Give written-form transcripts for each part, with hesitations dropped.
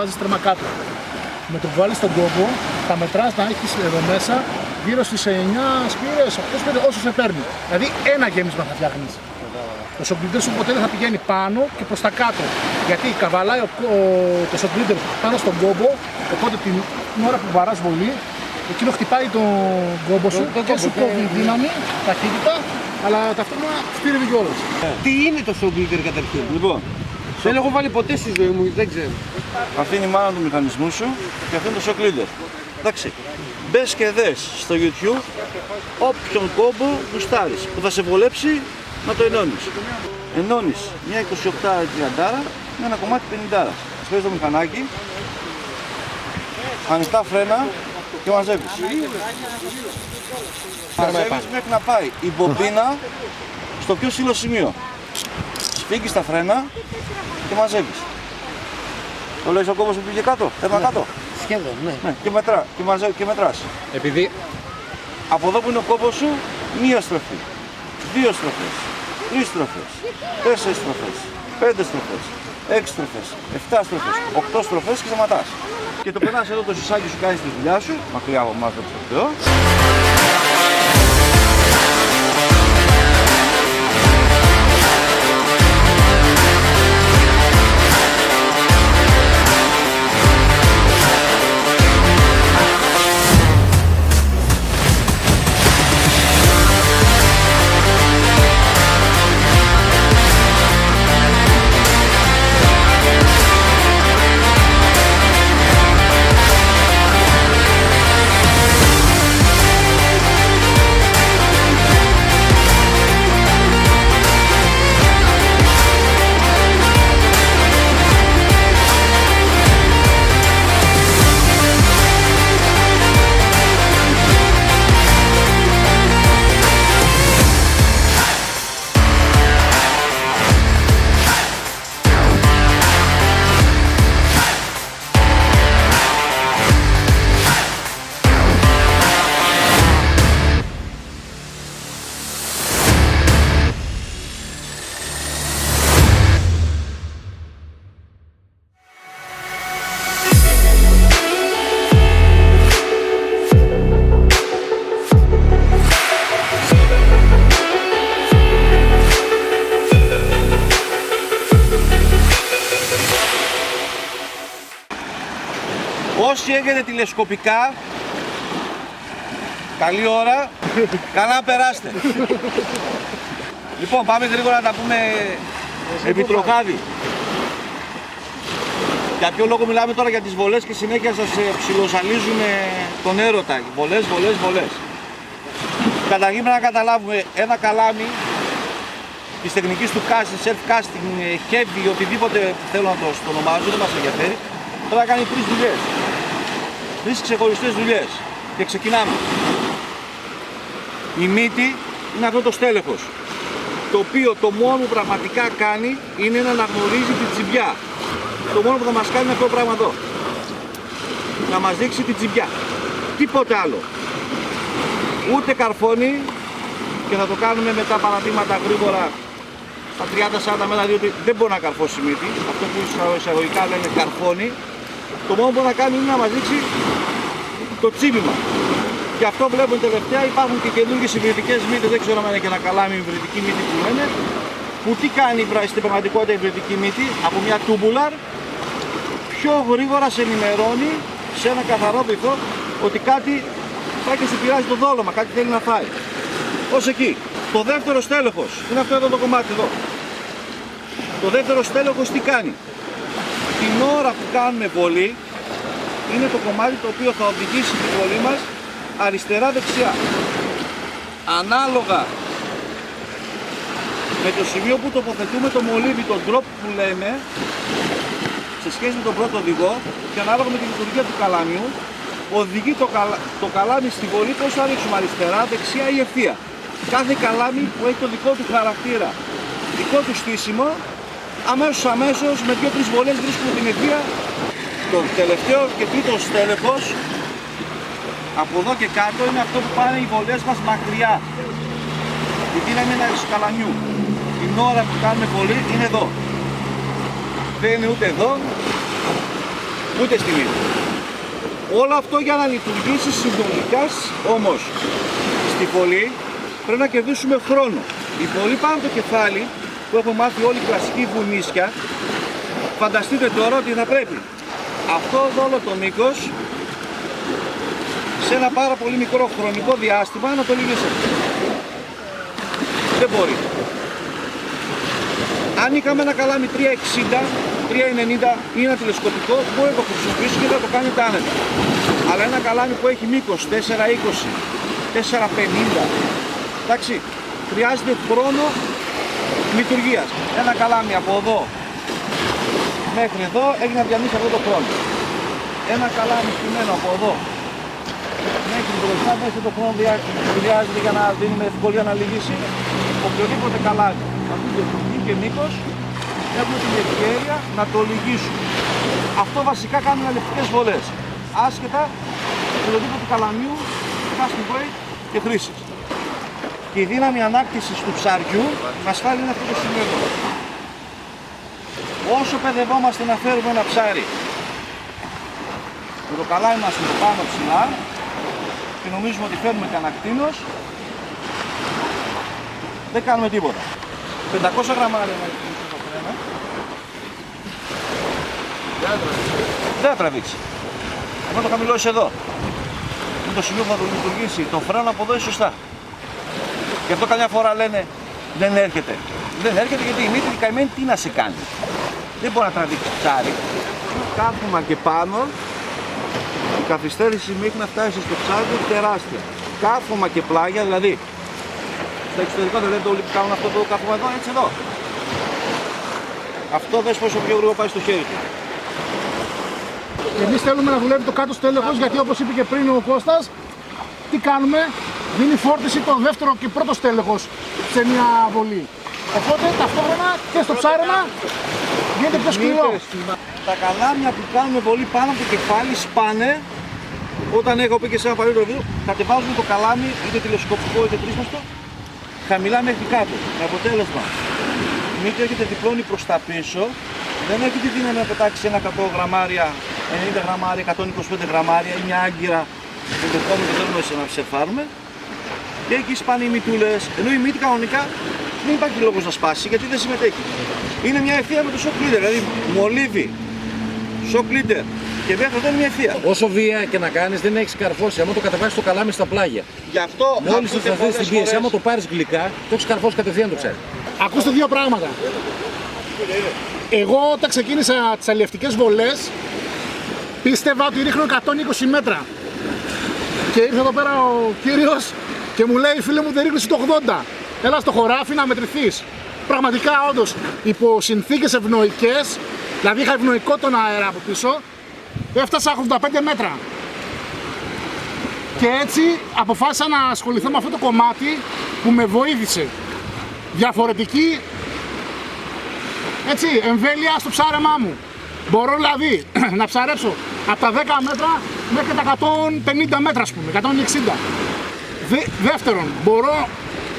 βάζεις τέρμα κάτω. Με το που βάλεις τον κόμπο, θα μετράς να έχεις εδώ μέσα γύρω στις 9 σπήρες, 8 σπήρες, όσο σε παίρνει. Δηλαδή ένα γέμισμα θα φτιάχνεις. Το σοκ-γκλίντερ σου ποτέ δεν θα πηγαίνει πάνω και προς τα κάτω. Γιατί καβαλάει το σοκ-γκλίντερ πάνω στον κόμπο, οπότε την ώρα που βαράς βολή, εκείνο χτυπάει τον κόμπο σου και σου κόβει δύναμη, ταχύτητα, αλλά ταυτόχρονα στήρευε κιόλας. Τι είναι το σοκ-γκλίντερ καταρχήν? Λοιπόν, δεν έχω βάλει ποτέ στη ζωή μου, δεν ξέρω. αυτή είναι η μάνα του μηχανισμού σου και αυτό είναι το σοκ-γκλίντερ. Εντάξει. Μπες και δες στο YouTube όποιον κόμπο γουστάρεις που θα σε βολέψει να το ενώνεις. Ενώνεις μια 28-30 με ένα κομμάτι 50. Σπέζεις το μηχανάκι, ανοιχτά φρένα και μαζεύεις. Μαζεύεις μέχρι να πάει η μπομπίνα στο πιο ψηλό σημείο. Σφίγγεις τα φρένα και μαζεύεις. Το λέεις ο κόμπος που πήγε κάτω, έρνα κάτω. Σχεδόν, ναι. Ναι, και μετράς. Επειδή Από εδώ που είναι ο κόμπος σου, μία στροφή, δύο στροφές, τρεις στροφές, τέσσερις στροφές, πέντε στροφές, έξι στροφές, 7 στροφές, 8 στροφές και σταματάς. Και το περνάς εδώ το σισάκι σου, κάνεις τη δουλειά σου, μακριά από εμάς το Θεό. Όσοι έχετε τηλεσκοπικά, καλή ώρα, καλά να περάστε. Λοιπόν, πάμε γρήγορα να τα πούμε επί τροχάδι. Για ποιο λόγο μιλάμε τώρα για τις βολές και συνέχεια σας ψιλοζαλίζουμε τον έρωτα. Βολές, βολές, βολές. Καταρχήν πρέπει να καταλάβουμε ένα καλάμι της τεχνικής του casting, self-casting, heavy, οτιδήποτε θέλω να το ονομάζω, δεν μας ενδιαφέρει. Πρέπει να κάνει 3 δουλειές. 3 ξεχωριστές δουλειές. Και ξεκινάμε. Η μύτη είναι αυτό το στέλεχος, το οποίο το μόνο που πραγματικά κάνει είναι να αναγνωρίζει την τσιμπιά. Το μόνο που θα μας κάνει είναι αυτό το πράγμα εδώ. Να μας δείξει την τσιμπιά. Τίποτε άλλο. Ούτε καρφώνει, και θα το κάνουμε με τα παραδείγματα γρήγορα στα 30-40 μέτρα, διότι δεν μπορεί να καρφώσει η μύτη. Αυτό που εισαγωγικά λένε καρφώνει. Το μόνο που μπορεί να κάνει είναι να μας δείξει το τσίπημα. Και αυτό βλέπουμε τελευταία, υπάρχουν και καινούργιες υβριδικές μύτες, δεν ξέρω αν είναι και ένα καλάμι υβριδική μύτη που λένε, που τι κάνει στην πραγματικότητα η υβριδική μύτη? Από μια τούμπουλαρ πιο γρήγορα σε ενημερώνει σε ένα καθαρό βυθό ότι κάτι πάει και σου πειράζει το δόλωμα, κάτι θέλει να φάει. Ως εκεί. Το δεύτερο στέλεχος είναι αυτό εδώ το κομμάτι εδώ. Το δεύτερο στέλεχος τι κάνει? Την ώρα που κάνουμε βολή, είναι το κομμάτι το οποίο θα οδηγήσει τη βολή μας αριστερά-δεξιά. Ανάλογα με το σημείο που τοποθετούμε το μολύβι, τον drop που λέμε, σε σχέση με τον πρώτο οδηγό, και ανάλογα με τη λειτουργία του καλάμιου, οδηγεί το καλάμι στη βολή πώς θα ρίξουμε, αριστερά, δεξιά ή ευθεία. Κάθε καλάμι που έχει το δικό του χαρακτήρα, δικό του στήσιμο, αμέσως με 2-3 βολές βρίσκουμε την ευθεία. Το τελευταίο και τρίτο στέλεχος από εδώ και κάτω είναι αυτό που πάνε οι βολές μας μακριά. Η δύναμη είναι του καλαμιού. Την ώρα που κάνουμε βολή είναι εδώ. Δεν είναι ούτε εδώ, ούτε στη μύτη. Όλο αυτό για να λειτουργήσει συνολικά όμως στη βολή πρέπει να κερδίσουμε χρόνο. Η βολή πάνω από το κεφάλι που έχουμε μάθει όλοι οι κλασικοί βουνίσια, φανταστείτε τώρα ότι θα πρέπει αυτό εδώ όλο το μήκος σε ένα πάρα πολύ μικρό χρονικό διάστημα να το λυγίσετε. Δεν μπορεί. Αν είχαμε ένα καλάμι 360, 390 ή ένα τηλεσκοπικό, μπορεί να το χρησιμοποιήσει και να το κάνετε άνετα. Αλλά ένα καλάμι που έχει μήκος 420, 450, εντάξει, χρειάζεται χρόνο λειτουργίας. Ένα καλάμι από εδώ μέχρι εδώ έχει να διανύσει αυτό το χρόνο. Ένα καλάμι στημένο από εδώ μέχρι μπροστά μέσα το χρόνο χρειάζεται για να δίνουμε ευκολία να λυγίσει. Οποιοδήποτε καλάμι αυτή και μήκος έχουμε την ευκαιρία να το λυγίσουμε. Αυτό βασικά κάνουν αλευτικές βολές, άσχετα οποιοδήποτε καλαμίου, casting weight και χρήσης. Και η δύναμη ανάκτησης του ψαριού μας φάλει είναι αυτό το σημείο. Όσο παιδευόμαστε να φέρουμε ένα ψάρι με το καλάμι μας είναι πάνω ψηλά και νομίζουμε ότι φέρνουμε κανένα κτήνος, δεν κάνουμε τίποτα. 500 γραμμάρια να λειτουργήσει το φρένο. Δεν θα τραβήξει. Εγώ το χαμηλώσει εδώ. Είναι το σημείο που θα το λειτουργήσει. Το φρένο από εδώ είναι σωστά. Γι' αυτό καμιά φορά λένε δεν έρχεται. Δεν έρχεται γιατί η μύτη καημένη τι να σε κάνει. Δεν μπορεί να τραβήξει ψάρι. Κάθομαι και πάνω. Η καθυστέρηση μέχρι να φτάσει στο ψάρι είναι τεράστια. Κάθομαι και πλάγια, δηλαδή στα εξωτερικά δεν λένε όλοι που κάνουν αυτό το κάθομαι εδώ, έτσι εδώ. Αυτό δες πόσο πιο γρήγορα πάει στο χέρι του. Εμείς θέλουμε να δουλεύει το κάτω στέλεχος γιατί όπως είπε και πριν ο Κώστας, τι κάνουμε, δίνει φόρτιση το δεύτερο και πρώτο στέλεχος σε μια βολή. Οπότε ταυτόχρονα και στο ψάρεμα γίνεται πιο σκληρό. Τα καλάμια που κάνουμε βολή πάνω από το κεφάλι σπάνε όταν έχω πει και σε ένα παλιότερο βίντεο, κατεβάζουμε το καλάμι είτε τηλεσκοπικό είτε τρίσμαστο χαμηλά μέχρι κάτω. Με αποτέλεσμα, η μύτη έρχεται διπλώνει προς τα πίσω, δεν έχει τη δύναμη να πετάξει ένα 100 γραμμάρια, 90 γραμμάρια, 125 γραμμάρια ή μια άγκυρα που δεχόμαστε και θέλουμε να ψεφάρουμε. Και εκεί σπάνε οι μυτούλες, ενώ η μύτη κανονικά δεν υπάρχει λόγος να σπάσει γιατί δεν συμμετέχει. Είναι μια ευθεία με το shock leader, δηλαδή μολύβι, shock leader και βέβαια δεν είναι μια ευθεία. Όσο βία και να κάνεις δεν έχεις καρφώσει, άμα το κατεβάσεις το καλάμι στα πλάγια. Γι' αυτό Μόλις θα σταθείς στην πίεση, άμα το πάρεις γλυκά, το έχεις καρφώσει κατευθείαν το ψάρι. Ακούστε δύο πράγματα. Εγώ όταν ξεκίνησα τις αλλιευτικές βολές πίστευα ότι ρίχνω 120 μέτρα. Και ήρθε εδώ πέρα ο κύριος και μου λέει φίλε μου δεν ρίχνεις το 80. Έλα στο χωράφι να μετρηθείς. Πραγματικά όντως υπό συνθήκες ευνοϊκές, δηλαδή είχα ευνοϊκό τον αέρα από πίσω, έφτασα 85 μέτρα. Και έτσι αποφάσισα να ασχοληθώ με αυτό το κομμάτι που με βοήθησε. Διαφορετική έτσι, εμβέλεια στο ψάρεμά μου. Μπορώ δηλαδή να ψαρέψω από τα 10 μέτρα μέχρι τα 150 μέτρα, ας πούμε, 160. Δεύτερον, μπορώ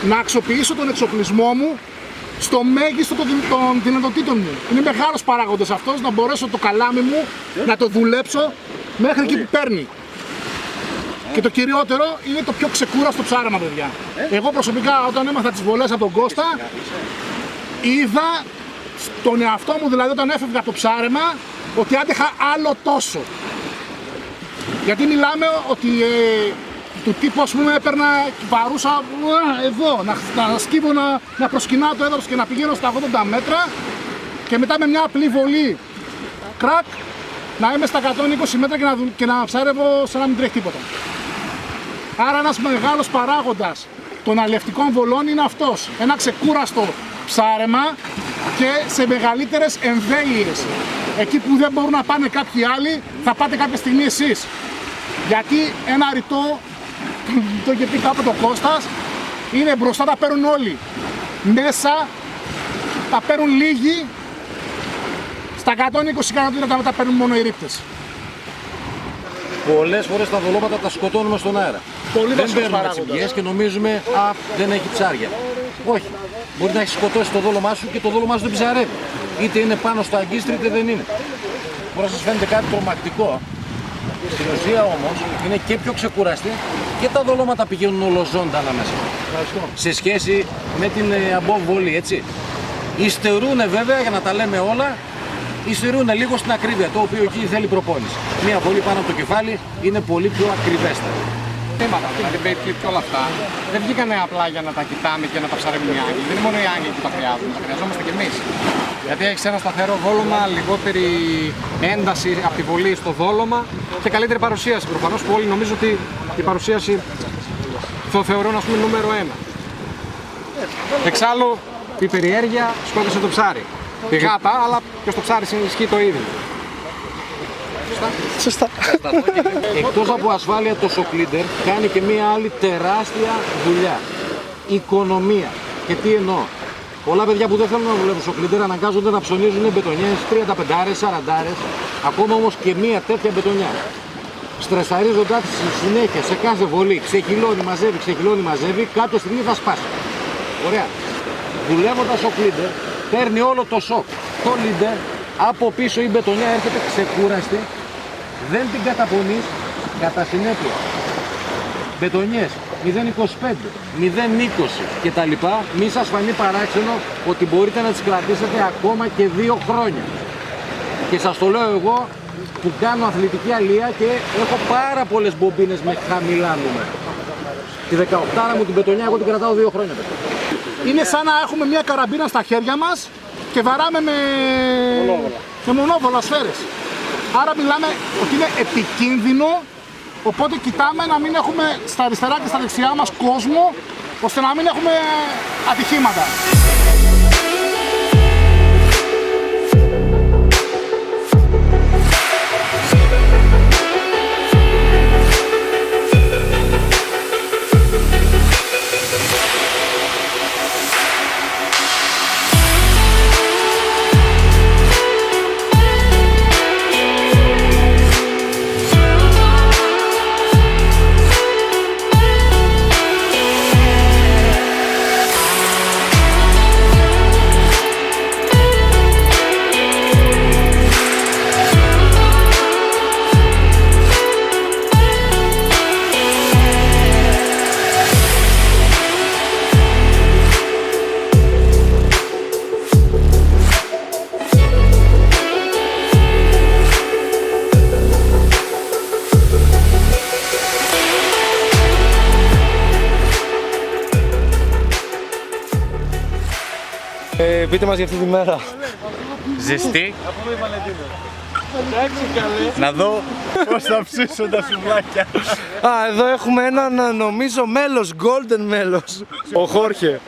να αξιοποιήσω τον εξοπλισμό μου στο μέγιστο των δυνατοτήτων μου. Είναι μεγάλος παράγοντας αυτός να μπορέσω το καλάμι μου να το δουλέψω μέχρι εκεί που παίρνει. Και το κυριότερο είναι το πιο ξεκούραστο ψάρεμα, παιδιά. Εγώ προσωπικά όταν έμαθα τις βολές από τον Κώστα, είδα στον εαυτό μου, δηλαδή όταν έφευγα από το ψάρεμα, ότι άντεχα άλλο τόσο. Γιατί μιλάμε ότι του τύπου, ας πούμε, έπαιρνα και παρούσα εδώ, να σκύβω, να προσκυνάω το έδαφος και να πηγαίνω στα 80 μέτρα και μετά με μια απλή βολή, κρακ, να είμαι στα 120 μέτρα και να ψάρευω σαν να μην τρέχει τίποτα. Άρα ένας μεγάλος παράγοντας των αλλιευτικών βολών είναι αυτός. Ένα ξεκούραστο ψάρεμα και σε μεγαλύτερες εμβέλειες. Εκεί που δεν μπορούν να πάνε κάποιοι άλλοι, θα πάτε κάποια στιγμή εσείς. Γιατί ένα ρητό, το είχε πει κάποτε ο Κώστας, είναι μπροστά τα παίρνουν όλοι. Μέσα τα παίρνουν λίγοι, στα 120 κανένα τα παίρνουν μόνο οι ρήπτες. Πολλές φορές τα δολώματα τα σκοτώνουμε στον αέρα. Πολύ Δεν παίρνουμε τις πιέσεις και νομίζουμε δεν έχει ψάρια. Όχι. Μπορεί να έχει σκοτώσει το δόλωμά σου και το δόλωμά σου δεν ψαρεύει. Είτε είναι πάνω στο αγκίστρι είτε δεν είναι. μπορεί να σας φαίνεται κάτι τρομακτικό. Στην ουσία όμως είναι και πιο ξεκουραστή και τα δολώματα πηγαίνουν ολοζώντανα μέσα. Σε σχέση με την above volley, έτσι. Υστερούνε βέβαια, για να τα λέμε όλα, υστερούνε λίγο στην ακρίβεια, το οποίο εκεί θέλει προπόνηση. Μία βολή πάνω από το κεφάλι είναι πολύ πιο ακριβέστερη. Δηλαδή backflip και όλα αυτά δεν βγήκανε απλά για να τα κοιτάμε και να τα ψαρεύουν οι άγγελοι. Δεν είναι μόνο οι άγγελοι που τα χρειάζονται, τα χρειαζόμαστε κι εμείς. Γιατί έχει ένα σταθερό δόλωμα, λιγότερη ένταση από τη βολή στο δόλωμα και καλύτερη παρουσίαση. Προφανώς που όλοι νομίζω ότι η παρουσίαση το θεωρούν, ας πούμε, νούμερο 1. Εξάλλου η περιέργεια σκότωσε το ψάρι. Τη γάτα, αλλά και στο ψάρι ισχύει το ίδιο. Σωστά. Εκτός από ασφάλεια, το σοκλίντερ κάνει και μία άλλη τεράστια δουλειά. Οικονομία. Και τι εννοώ. Πολλά παιδιά που δεν θέλουν να δουλεύουν σοκλίντερ αναγκάζονται να ψωνίζουν μπετονιές 35, 40, ακόμα όμως και μία τέτοια μπετονιά. Στρεσαρίζοντά τη συνέχεια σε κάθε βολή, ξεχυλώνει, μαζεύει, κάποια στιγμή θα σπάσει. Ωραία. Δουλεύοντας σοκλίντερ, παίρνει όλο το σοκ. Το λίντερ, από πίσω η μπετονιά έρχεται ξεκούραστη, δεν την καταπονείς, κατά συνέπεια. Μπετονιές 0,25, 0,20 κτλ. Μη σας φανεί παράξενο ότι μπορείτε να τις κρατήσετε ακόμα και 2 χρόνια. Και σας το λέω εγώ που κάνω αθλητική αλία και έχω πάρα πολλές μπομπίνες με χαμηλά νούμερα. Τη 18 μου την μπετονιά εγώ την κρατάω 2 χρόνια. Είναι σαν να έχουμε μια καραμπίνα στα χέρια μας και βαράμε με μονόβολα σφαίρες. Άρα μιλάμε ότι είναι επικίνδυνο, οπότε κοιτάμε να μην έχουμε στα αριστερά και στα δεξιά μας κόσμο, ώστε να μην έχουμε ατυχήματα. Πείτε μας για αυτή τη μέρα. Ζεστή. Να δω πώς θα ψήσουν τα σουβλάκια. Εδώ έχουμε έναν νομίζω μέλος, golden μέλος. Ο Χόρχε.